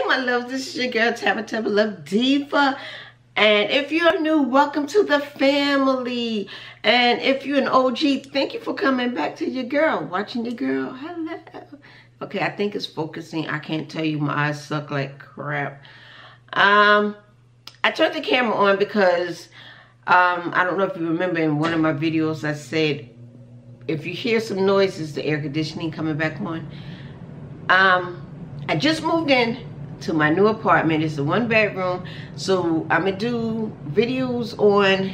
my love, this is your girl Tabitha Love Diva, and if you're new, welcome to the family. And if you're an OG, thank you for coming back to your girl, watching your girl. Hello. Okay, I think it's focusing. I can't tell you, my eyes suck like crap. I turned the camera on because I don't know if you remember, in one of my videos I said if you hear some noises, the air conditioning coming back on. I just moved in to my new apartment. It's a 1-bedroom, so I'm gonna do videos on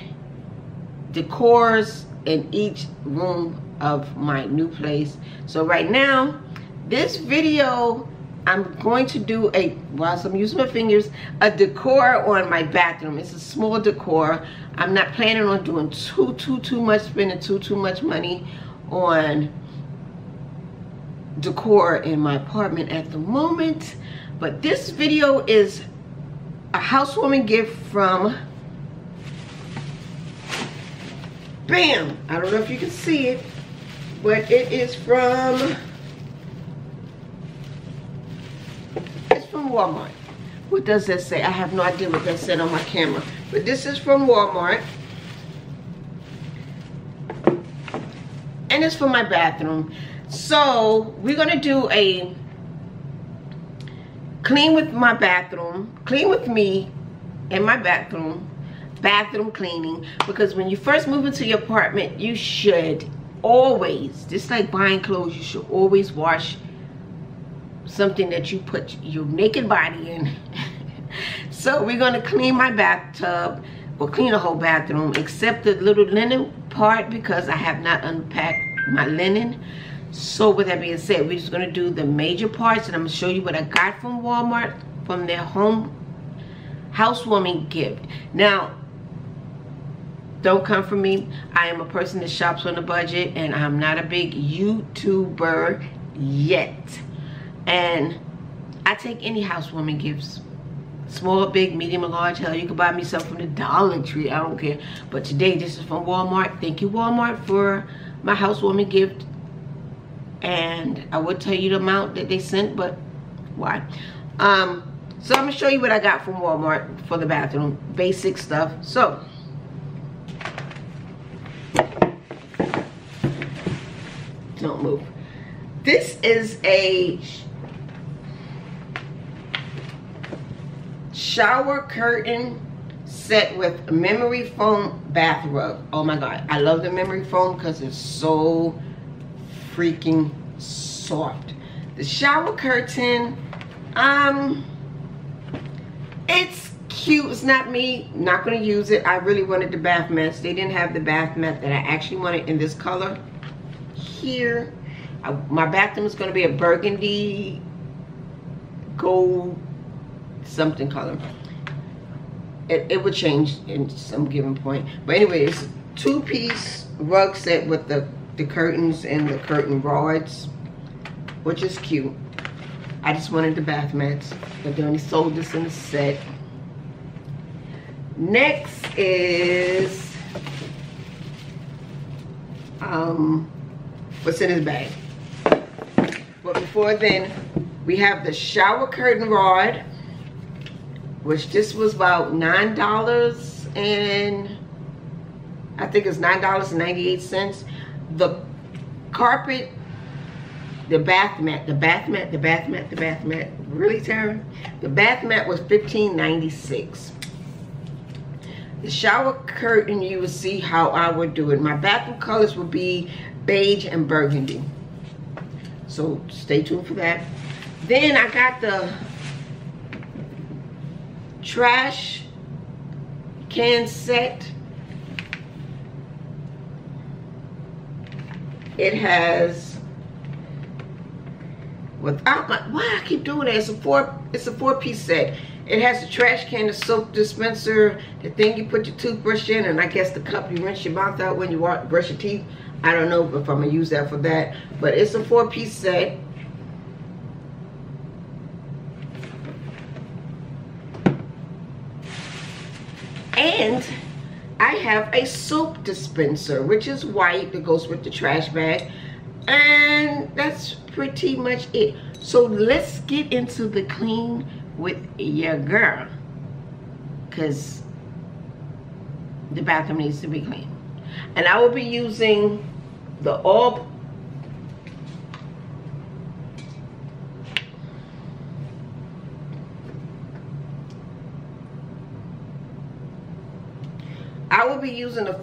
decors in each room of my new place. So right now, this video, I'm going to do whilst I'm using my fingers, a decor on my bathroom. It's a small decor. I'm not planning on doing too much, spending too much money on decor in my apartment at the moment. But this video is a housewarming gift from bam, I don't know if you can see it, but it is from Walmart. What does that say? I have no idea what that said on my camera, but this is from Walmart, and it's for my bathroom. So we're gonna do a clean with my bathroom, clean with me in my bathroom cleaning, because when you first move into your apartment, you should always, just like buying clothes, you should always wash something that you put your naked body in. So we're gonna clean my bathtub, or clean the whole bathroom except the little linen part, because I have not unpacked my linen. So with that being said, we're just gonna do the major parts, and I'm gonna show you what I got from Walmart, from their housewarming gift. Now, don't come for me. I am a person that shops on a budget, and I'm not a big YouTuber yet. And I take any housewarming gifts, small, big, medium, or large. Hell, you can buy me something from the Dollar Tree, I don't care. But today, this is from Walmart. Thank you, Walmart, for my housewarming gift. And I would tell you the amount that they sent, but why? So I'm gonna show you what I got from Walmart for the bathroom, basic stuff. So don't move. This is a shower curtain set with memory foam bath rug. Oh my god, I love the memory foam because it's so freaking soft. The shower curtain, it's cute. It's not me, not gonna use it. I really wanted the bath mats. They didn't have the bath mat that I actually wanted in this color here. My bathroom is gonna be a burgundy gold something color. It would change in some given point, but anyway, it's a 2-piece rug set with the curtains and the curtain rods, which is cute. I just wanted the bath mats, but they only sold this in a set. Next is what's in his bag. But before then, we have the shower curtain rod, which this was about $9, and I think it's $9.98. The carpet, the bath mat, really, Tara? The bath mat was $15.96. The shower curtain, you will see how I would do it. My bathroom colors would be beige and burgundy, so stay tuned for that. Then I got the trash can set. It has, without my, why I keep doing that? It's a 4-piece set. It has the trash can, the soap dispenser, the thing you put your toothbrush in, and I guess the cup you rinse your mouth out when you brush your teeth. I don't know if I'm gonna use that for that, but it's a 4-piece set. And I have a soap dispenser, which is white, that goes with the trash bag. And that's pretty much it. So let's get into the clean with your girl, because the bathroom needs to be clean. And I will be using the all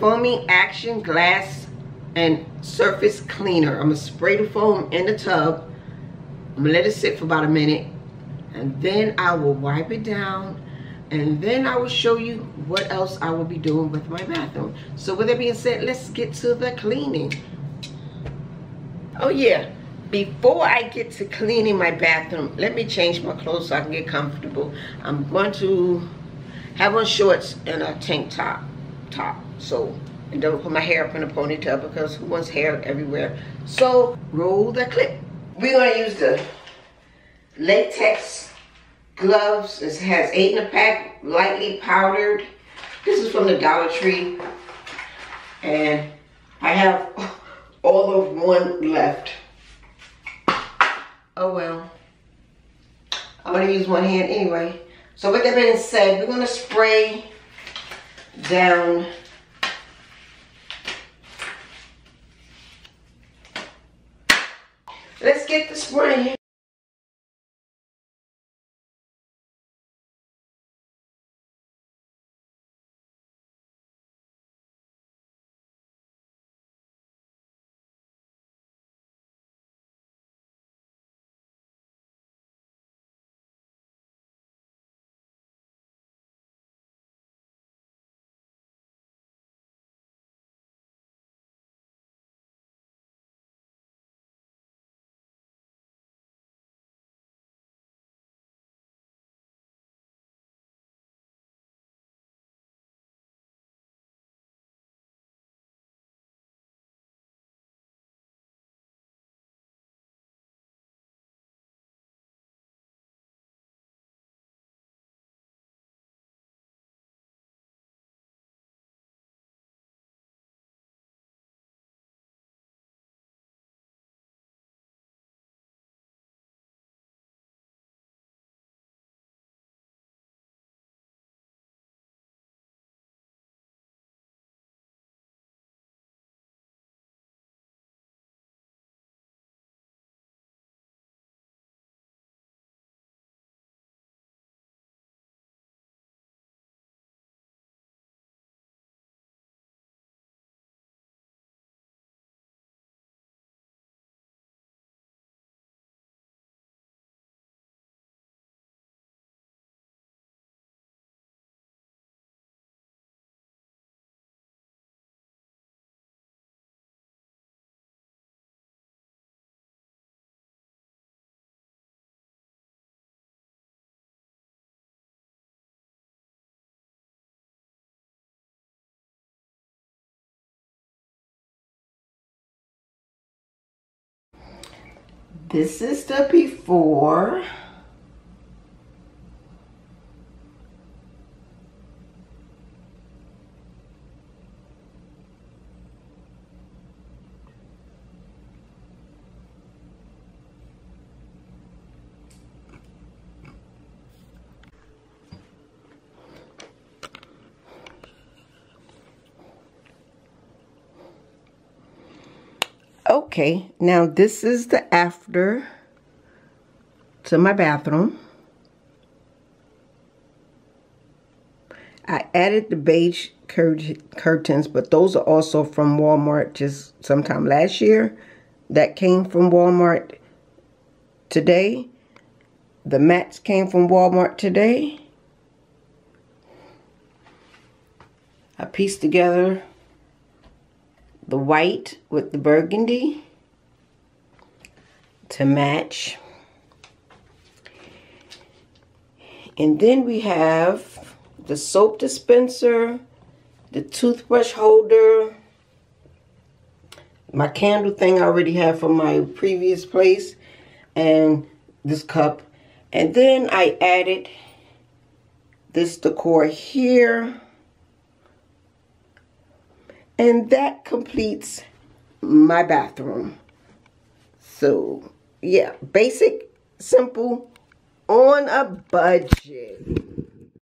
foaming action glass and surface cleaner. I'm gonna spray the foam in the tub. I'm gonna let it sit for about a minute, and then I will wipe it down, and then I will show you what else I will be doing with my bathroom. So with that being said, let's get to the cleaning. Oh yeah, before I get to cleaning my bathroom, let me change my clothes so I can get comfortable. I'm going to have on shorts and a tank top. So, and don't put my hair up in a ponytail, because who wants hair everywhere? So roll the clip. We're gonna use the latex gloves. It has 8 in a pack, lightly powdered. This is from the Dollar Tree, and I have all of one left. Oh well, I'm gonna use one hand anyway. So with that being said, we're gonna spray down let's get the spray. This is the before. Okay, now this is the after to my bathroom. I added the beige curtains, but those are also from Walmart just sometime last year. That came from Walmart today. The mats came from Walmart today. I pieced together the white with the burgundy to match. And then we have the soap dispenser, the toothbrush holder, my candle thing I already have from my previous place, and this cup. And then I added this decor here. And that completes my bathroom. So, yeah, basic, simple, on a budget.